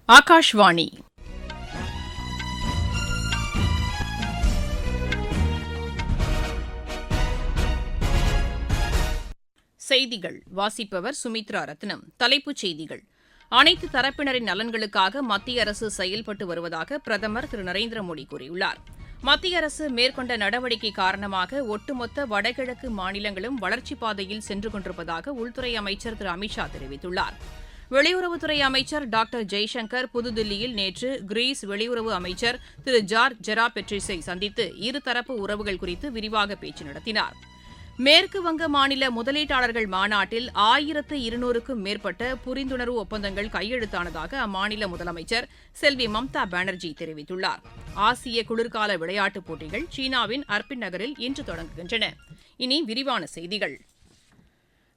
ஆகாஷ்வாணி செய்திகள் வாசிப்பவர் சுமித்ரா ரத்னம். தலைப்புச் செய்திகள்: அனைத்து தரப்பினரின் நலன்களுக்காக மத்திய அரசு செயல்பட்டு வருவதாக பிரதமர் திரு நரேந்திர மோடி கூறியுள்ளார். மத்திய அரசு மேற்கொண்ட நடவடிக்கை காரணமாக ஒட்டுமொத்த வடகிழக்கு மாநிலங்களும் வளர்ச்சிப் பாதையில் சென்று கொண்டிருப்பதாக உள்துறை அமைச்சர் திரு அமித் ஷா தெரிவித்துள்ளார். வெளியுறவுத்துறை அமைச்சர் டாக்டர் ஜெய்சங்கர் புதுதில்லியில் நேற்று கிரீஸ் வெளியுறவு அமைச்சர் திரு ஜார்ஜ் ஜெராபெட்ரிஸை சந்தித்து இருதரப்பு உறவுகள் குறித்து விரிவாக பேச்சு நடத்தினார். மேற்குவங்க மாநில முதலீட்டாளர்கள் மாநாட்டில் 1200க்கும் மேற்பட்ட புரிந்துணர்வு ஒப்பந்தங்கள் கையெழுத்தானதாக அம்மாநில முதலமைச்சர் செல்வி மம்தா பானர்ஜி தெரிவித்துள்ளார். ஆசிய குளிர்கால விளையாட்டுப் போட்டிகள் சீனாவின் அர்பின் நகரில் இன்று தொடங்குகின்றன. இனி விரிவான செய்திகள்.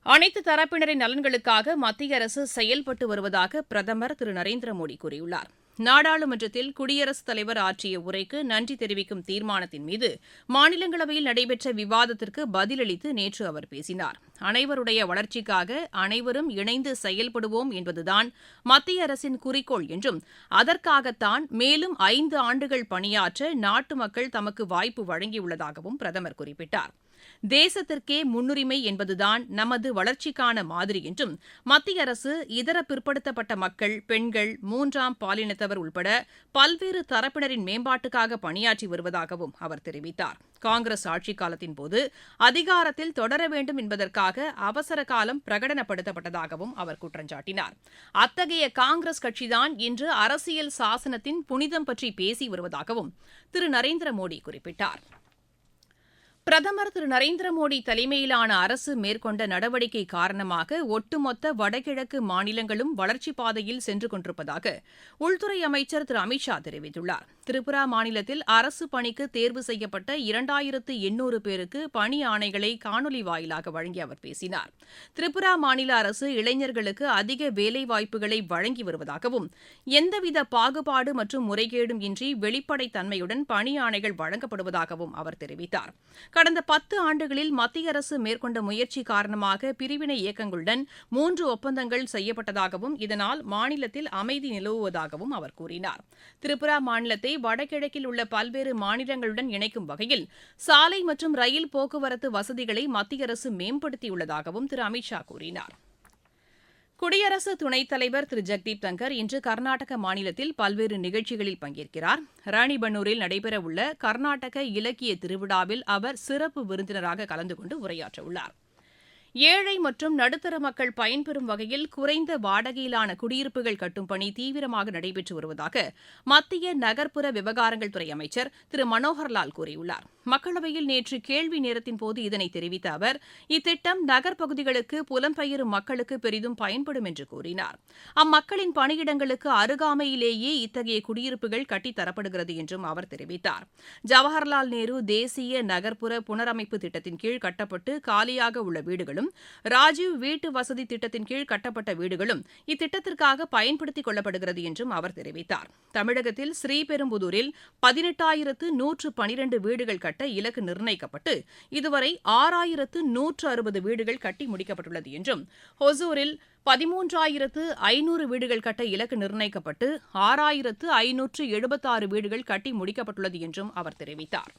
அனைத்து தரப்பினரின் நலன்களுக்காக மத்திய அரசு செயல்பட்டு வருவதாக பிரதமர் திரு நரேந்திர மோடி கூறியுள்ளார். நாடாளுமன்றத்தில் குடியரசுத் தலைவர் ஆற்றிய உரைக்கு நன்றி தெரிவிக்கும் தீர்மானத்தின் மீது மாநிலங்களவையில் நடைபெற்ற விவாதத்திற்கு பதிலளித்து நேற்று அவர் பேசினார். அனைவருடைய வளர்ச்சிக்காக அனைவரும் இணைந்து செயல்படுவோம் என்பதுதான் மத்திய அரசின் குறிக்கோள் என்றும் அதற்காகத்தான் மேலும் 5 ஆண்டுகள் பணியாற்ற நாட்டு மக்கள் தமக்கு வாய்ப்பு வழங்கியுள்ளதாகவும் பிரதமர் குறிப்பிட்டார். தேசத்திற்கே முன்னுரிமை என்பதுதான் நமது வளர்ச்சிக்கான மாதிரி என்றும் மத்திய அரசு இதர பிற்படுத்தப்பட்ட மக்கள், பெண்கள், 3ஆம் பாலினத்தவர் உட்பட பல்வேறு தரப்பினரின் மேம்பாட்டுக்காக பணியாற்றி வருவதாகவும் அவர் தெரிவித்தார். காங்கிரஸ் ஆட்சிக் காலத்தின்போது அதிகாரத்தில் தொடர வேண்டும் என்பதற்காக அவசர காலம் பிரகடனப்படுத்தப்பட்டதாகவும் அவர் குற்றம் சாட்டினார். அத்தகைய காங்கிரஸ் கட்சிதான் இன்று அரசியல் சாசனத்தின் புனிதம் பற்றி பேசி வருவதாகவும் திரு நரேந்திர மோடி குறிப்பிட்டார். பிரதமர் திரு நரேந்திர மோடி தலைமையிலான அரசு மேற்கொண்ட நடவடிக்கை காரணமாக ஒட்டுமொத்த வடகிழக்கு மாநிலங்களும் வளர்ச்சிப் பாதையில் சென்று கொண்டிருப்பதாக உள்துறை அமைச்சர் திரு அமித் ஷா தெரிவித்துள்ளார். திரிபுரா மாநிலத்தில் அரசு பணிக்கு தேர்வு செய்யப்பட்ட 2800 பேருக்கு பணி ஆணைகளை காணொலி வாயிலாக வழங்கி அவர் பேசினார். திரிபுரா மாநில அரசு இளைஞர்களுக்கு அதிக வேலைவாய்ப்புகளை வழங்கி வருவதாகவும் எந்தவித பாகுபாடு மற்றும் முறைகேடும் இன்றி வெளிப்படைத் தன்மையுடன் பணி ஆணைகள் வழங்கப்படுவதாகவும் அவர் தெரிவித்தார். கடந்த 10 ஆண்டுகளில் மத்திய அரசு மேற்கொண்ட முயற்சி காரணமாக பிரிவினை இயக்கங்களுடன் 3 ஒப்பந்தங்கள் செய்யப்பட்டதாகவும் இதனால் மாநிலத்தில் அமைதி நிலவுவதாகவும் அவர் கூறினார். திரிபுரா மாநிலத்தை வடகிழக்கில் உள்ள பல்வேறு மாநிலங்களுடன் இணைக்கும் வகையில் சாலை மற்றும் ரயில் போக்குவரத்து வசதிகளை மத்திய அரசு மேம்படுத்தியுள்ளதாகவும் திரு அமித் ஷா கூறினார். குடியரசு துணைத் தலைவர் திரு ஜெக்தீப் தங்கர் இன்று கர்நாடக மாநிலத்தில் பல்வேறு நிகழ்ச்சிகளில் பங்கேற்கிறார். ராணிபன்னூரில் நடைபெறவுள்ள கர்நாடக இலக்கிய திருவிழாவில் அவர் சிறப்பு விருந்தினராக கலந்து கொண்டு உரையாற்றவுள்ளார். ஏழை மற்றும் நடுத்தர மக்கள் பயன்பெறும் வகையில் குறைந்த வாடகையிலான குடியிருப்புகள் கட்டும் பணி தீவிரமாக நடைபெற்று வருவதாக மத்திய நகர்ப்புற விவகாரங்கள் துறை அமைச்சர் திரு மனோகர்லால் கூறியுள்ளார். மக்களவையில் நேற்று கேள்வி நேரத்தின்போது இதனை தெரிவித்த அவர் இத்திட்டம் நகர்ப்பகுதிகளுக்கு புலம்பெயரும் மக்களுக்கு பெரிதும் பயன்படும் என்று கூறினார். அம்மக்களின் பணியிடங்களுக்கு அருகாமையிலேயே இத்தகைய குடியிருப்புகள் கட்டித்தரப்படுகிறது என்றும் அவர் தெரிவித்தார். ஜவஹர்லால் நேரு தேசிய நகர்ப்புற புனரமைப்பு திட்டத்தின் கீழ் கட்டப்பட்டு காலியாக உள்ள வீடுகளும் ராஜீவ் வீட்டு வசதி திட்டத்தின் கீழ் கட்டப்பட்ட வீடுகளும் இத்திட்டத்திற்காக பயன்படுத்திக் கொள்ளப்படுகிறது என்றும் அவர் தெரிவித்தார். தமிழகத்தில் ஸ்ரீபெரும்புதூரில் 18,112 வீடுகள் கட்ட இலக்கு நிர்ணயிக்கப்பட்டு இதுவரை 6,160 வீடுகள் கட்டி முடிக்கப்பட்டுள்ளது என்றும், ஒசூரில் 13,500 வீடுகள் கட்ட இலக்கு நிர்ணயிக்கப்பட்டு 6,576 வீடுகள் கட்டி முடிக்கப்பட்டுள்ளது என்றும் அவர் தெரிவித்தார்.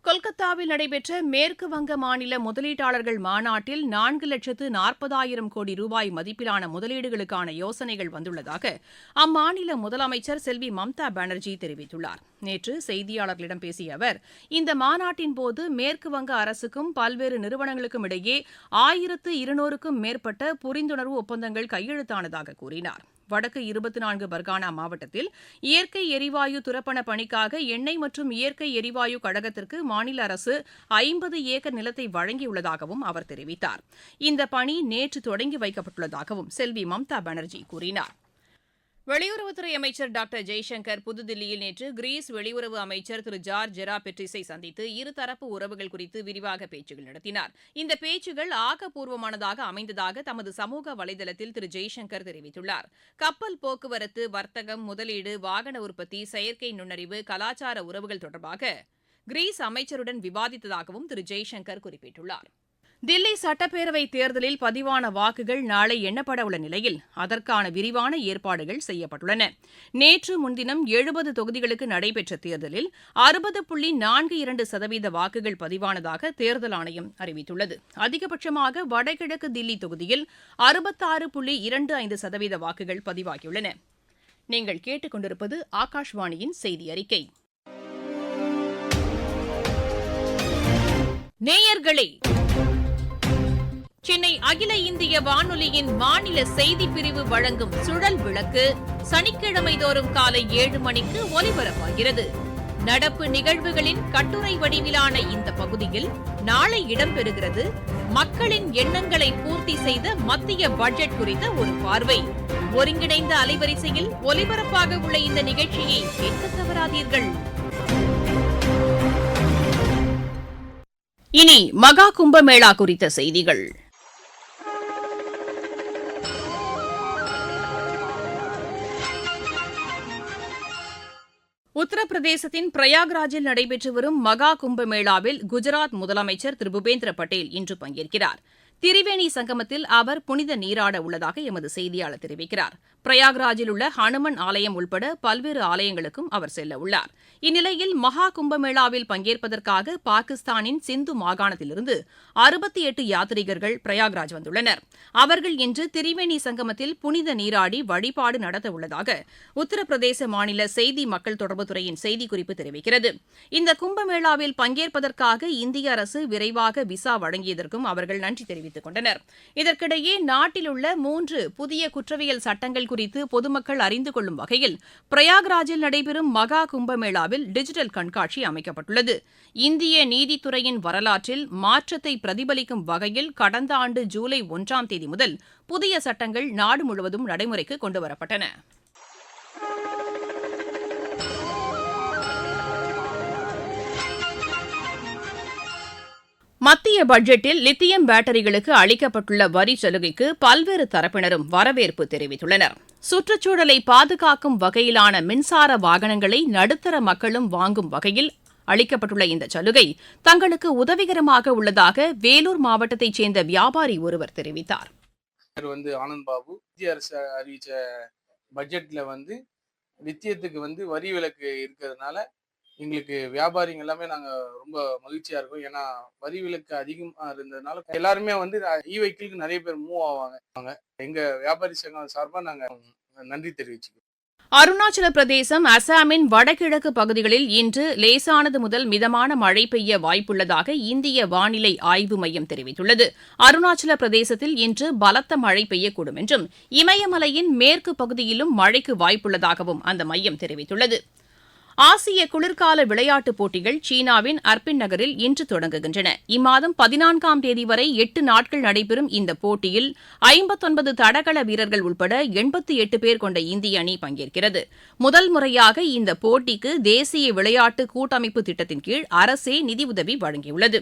கொல்கத்தாவில் நடைபெற்ற மேற்குவங்க மாநில முதலீட்டாளர்கள் மாநாட்டில் 4,40,000 கோடி ரூபாய் மதிப்பிலான முதலீடுகளுக்கான யோசனைகள் வந்துள்ளதாக அம்மாநில முதலமைச்சர் செல்வி மம்தா பானர்ஜி தெரிவித்துள்ளார். நேற்று செய்தியாளர்களிடம் பேசிய அவர் இந்த மாநாட்டின்போது மேற்குவங்க அரசுக்கும் பல்வேறு நிறுவனங்களுக்கும் இடையே 1,200க்கும் மேற்பட்ட புரிந்துணர்வு ஒப்பந்தங்கள் கையெழுத்தானதாக கூறினார். வடக்கு 24 பர்கானா மாவட்டத்தில் இயற்கை எரிவாயு துரப்பண பணிக்காக எண்ணெய் மற்றும் இயற்கை எரிவாயு கழகத்திற்கு மாநில அரசு 50 ஏக்கர் நிலத்தை வழங்கியுள்ளதாகவும் அவர் தெரிவித்தார். இந்த பணி நேற்று தொடங்கி வைக்கப்பட்டுள்ளதாகவும் செல்வி மம்தா பானர்ஜி கூறினார். வெளியுறவுத்துறை அமைச்சர் டாக்டர் ஜெய்சங்கர் புதுதில்லியில் நேற்று கிரீஸ் வெளியுறவு அமைச்சர் திரு ஜார்ஜ் ஜெராபெட்ரிஸை சந்தித்து இருதரப்பு உறவுகள் குறித்து விரிவாக பேச்சுகள் நடத்தினார். இந்த பேச்சுகள் ஆக்கப்பூர்வமானதாக அமைந்ததாக தமது சமூக வலைதளத்தில் திரு ஜெய்சங்கர் தெரிவித்துள்ளார். கப்பல் போக்குவரத்து, வர்த்தகம், முதலீடு, வாகன உற்பத்தி, செயற்கை நுண்ணறிவு, கலாச்சார உறவுகள் தொடர்பாக கிரீஸ் அமைச்சருடன் விவாதித்ததாகவும் திரு ஜெய்சங்கர் குறிப்பிட்டுள்ளார். தில்லி சட்டப்பேரவைத் தேர்தலில் பதிவான வாக்குகள் நாளை எண்ணப்பட உள்ள நிலையில் அதற்கான விரிவான ஏற்பாடுகள் செய்யப்பட்டுள்ளன. நேற்று முன்தினம் 70 தொகுதிகளுக்கு நடைபெற்ற தேர்தலில் 60.42% வாக்குகள் பதிவானதாக தேர்தல் ஆணையம் அறிவித்துள்ளது. அதிகபட்சமாக வடகிழக்கு தில்லி தொகுதியில் 66.25% வாக்குகள் பதிவாகியுள்ளன. நீங்கள் கேட்டுக் கொண்டிருப்பது ஆகாஷ்வாணியின் செய்தி அறிக்கை. நேயர்களே, சென்னை அகில இந்திய வானொலியின் மாநில செய்திப் பிரிவு வழங்கும் சுழல் விளக்கு சனிக்கிழமை தோறும் காலை 7 மணிக்கு ஒலிபரப்பாகிறது. நடப்பு நிகழ்வுகளின் கட்டுரை வடிவிலான இந்த பகுதியில் நாளை இடம்பெறுகிறது மக்களின் எண்ணங்களை பூர்த்தி செய்த மத்திய பட்ஜெட் குறித்த ஒரு பார்வை. ஒருங்கிணைந்த அலைவரிசையில் ஒலிபரப்பாக உள்ள இந்த நிகழ்ச்சியை கேட்க தவறாதீர்கள். இனி மகா கும்பமேளா குறித்த செய்திகள். உத்தரப்பிரதேசத்தின் பிரயாக்ராஜில் நடைபெற்று வரும் மகா கும்பமேளாவில் குஜராத் முதலமைச்சர் திரு பூபேந்திர பட்டேல் இன்று பங்கேற்கிறார். திரிவேணி சங்கமத்தில் அவர் புனித நீராட உள்ளதாக எமது செய்தியாளர் தெரிவிக்கிறார். பிரயாக்ராஜில் உள்ள ஹனுமன் ஆலயம் உள்பட பல்வேறு ஆலயங்களுக்கும் அவர் செல்ல உள்ளார். இந்நிலையில் மகா கும்பமேளாவில் பங்கேற்பதற்காக பாகிஸ்தானின் சிந்து மாகாணத்திலிருந்து 68 யாத்ரீகர்கள் பிரயாக்ராஜ் வந்துள்ளனர். அவர்கள் இன்று திரிவேணி சங்கமத்தில் புனித நீராடி வழிபாடு நடத்த உள்ளதாக உத்தரப்பிரதேச மாநில செய்தி மக்கள் தொடர்புத்துறையின் செய்திக்குறிப்பு தெரிவிக்கிறது. இந்த கும்பமேளாவில் பங்கேற்பதற்காக இந்திய அரசு விரைவாக விசா வழங்கியதற்கும் அவர்கள் நன்றி தெரிவித்துக் கொண்டனர். இதற்கிடையே நாட்டில் உள்ள 3 புதிய குற்றவியல் சட்டங்கள் குறித்து பொதுமக்கள் அறிந்து கொள்ளும் வகையில் பிரயாக்ராஜில் நடைபெறும் மகா கும்பமேளாவில் டிஜிட்டல் கண்காட்சி அமைக்கப்பட்டுள்ளது. இந்திய நீதித்துறையின் வரலாற்றில் மாற்றத்தை பிரதிபலிக்கும் வகையில் கடந்த ஆண்டு ஜூலை 1ஆம் தேதி முதல் புதிய சட்டங்கள் நாடு முழுவதும் நடைமுறைக்கு கொண்டுவரப்பட்டன. மத்திய பட்ஜெட்டில் லித்தியம் பேட்டரிகளுக்கு அளிக்கப்பட்டுள்ள வரி சலுகைக்கு பல்வேறு தரப்பினரும் வரவேற்பு தெரிவித்துள்ளனர். சுற்றுச்சூழலை பாதுகாக்கும் வகையிலான மின்சார வாகனங்களை நடுத்தர மக்களும் வாங்கும் வகையில் அளிக்கப்பட்டுள்ள இந்த சலுகை தங்களுக்கு உதவிகரமாக உள்ளதாக வேலூர் மாவட்டத்தைச் சேர்ந்த வியாபாரி ஒருவர் தெரிவித்தார். ஆனந்த் பாபு மத்திய அரசு அறிவிச்ச பட்ஜெட்ல லித்தியத்துக்கு வரி விலக்கு இருக்கிறதுனால எங்களுக்கு வியாபாரிங்க எல்லாமே நாங்க ரொம்ப மகிழ்ச்சியா இருக்கோம். ஏன்னா வரி விலக்கு அதிகமா இருந்ததுனால எல்லாருமே இ வெஹிக்கிளுக்கு நிறைய பேர் மூவ் ஆவாங்க. எங்க வியாபாரி சங்கம் சார்பா நாங்க நன்றி தெரிவிச்சுக்கிறோம். அருணாச்சல பிரதேசம், அசாமின் வடகிழக்கு பகுதிகளில் இன்று லேசானது முதல் மிதமான மழை பெய்ய வாய்ப்புள்ளதாக இந்திய வானிலை ஆய்வு மையம் தெரிவித்துள்ளது. அருணாச்சல பிரதேசத்தில் இன்று பலத்த மழை பெய்யக்கூடும் என்றும் இமயமலையின் மேற்கு பகுதியிலும் மழைக்கு வாய்ப்புள்ளதாகவும் அந்த மையம் தெரிவித்துள்ளது. ஆசிய குளிர்கால விளையாட்டுப் போட்டிகள் சீனாவின் அர்பின் நகரில் இன்று தொடங்குகின்றன. இம்மாதம் 14ஆம் தேதி வரை 8 நாட்கள் நடைபெறும் இந்த போட்டியில் 59 தடகள வீரர்கள் உட்பட 88 பேர் கொண்ட இந்திய அணி பங்கேற்கிறது. முதல் முறையாக இந்த போட்டிக்கு தேசிய விளையாட்டு கூட்டமைப்பு திட்டத்தின் கீழ் அரசே நிதியுதவி வழங்கியுள்ளது.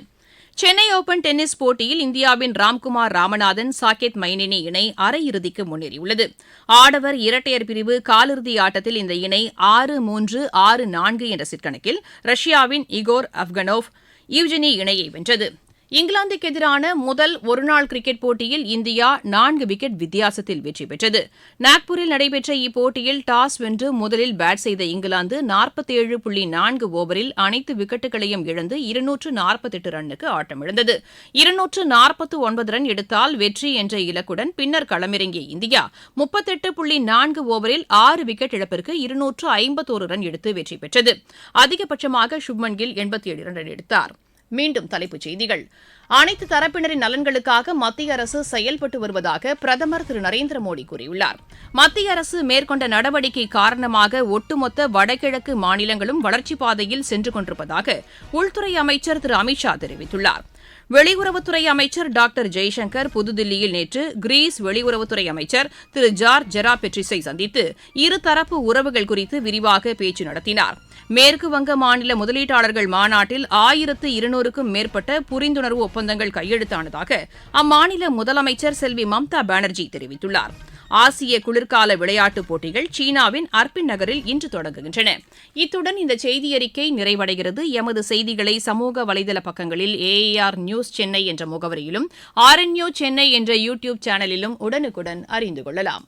சென்னை ஓபன் டென்னிஸ் போட்டியில் இந்தியாவின் ராம்குமார் ராமநாதன், சாகேத் மைனேனி இணை அரையிறுதிக்கு முன்னேறியுள்ளது. ஆடவர் இரட்டையர் பிரிவு காலிறுதி ஆட்டத்தில் இந்த இணை 6-3, 6-4 என்ற செட் கணக்கில் ரஷ்யாவின் இகோர் அப்கனோவ், யூஜினி இணையை வென்றது. இங்கிலாந்துக்கு எதிரான முதல் ஒருநாள் கிரிக்கெட் போட்டியில் இந்தியா 4 விக்கெட் வித்தியாசத்தில் வெற்றி பெற்றது. நாக்பூரில் நடைபெற்ற இப்போட்டியில் டாஸ் வென்று முதலில் பேட் செய்த இங்கிலாந்து 47.4 ஓவரில் அனைத்து விக்கெட்டுகளையும் இழந்து 248 ரன்னுக்கு ஆட்டமிழந்தது. 249 ரன் எடுத்தால் வெற்றி என்ற இலக்குடன் பின்னர் களமிறங்கிய இந்தியா 38.4 ஓவரில் 6 விக்கெட் இழப்பிற்கு 251 ரன் எடுத்து வெற்றி பெற்றது. அதிகபட்சமாக சுப்மன் கில் 87 ரன் எடுத்தார். மீண்டும் தலைப்புச் செய்திகள். அனைத்து தரப்பினரின் நலன்களுக்காக மத்திய அரசு செயல்பட்டு வருவதாக பிரதமர் திரு நரேந்திர மோடி கூறியுள்ளார். மத்திய அரசு மேற்கொண்ட நடவடிக்கை காரணமாக ஒட்டுமொத்த வடகிழக்கு மாநிலங்களும் வளர்ச்சிப் பாதையில் சென்று கொண்டிருப்பதாக உள்துறை அமைச்சர் திரு அமித் ஷா தெரிவித்துள்ளார். வெளியுறவுத்துறை அமைச்சர் டாக்டர் ஜெய்சங்கர் புதுதில்லியில் நேற்று கிரீஸ் வெளியுறவுத்துறை அமைச்சர் திரு ஜார்ஜ் ஜெராபெட்ரிஸை சந்தித்து இருதரப்பு உறவுகள் குறித்து விரிவாக பேச்சு நடத்தினார். மேற்குவங்க மாநில முதலீட்டாளர்கள் மாநாட்டில் 1200க்கும் மேற்பட்ட புரிந்துணர்வு ஒப்பந்தங்கள் கையெழுத்தானதாக அம்மாநில முதலமைச்சர் செல்வி மம்தா பானர்ஜி தெரிவித்துள்ளார். ஆசிய குளிர்கால விளையாட்டுப் போட்டிகள் சீனாவின் அர்பின் நகரில் இன்று தொடங்குகின்றன. இத்துடன் இந்த செய்தியறிக்கை நிறைவடைகிறது. எமது செய்திகளை சமூக வலைதள பக்கங்களில் AAR நியூஸ் சென்னை என்ற முகவரியிலும் RNU சென்னை என்ற யூடியூப் சேனலிலும் உடனுக்குடன் அறிந்து கொள்ளலாம்.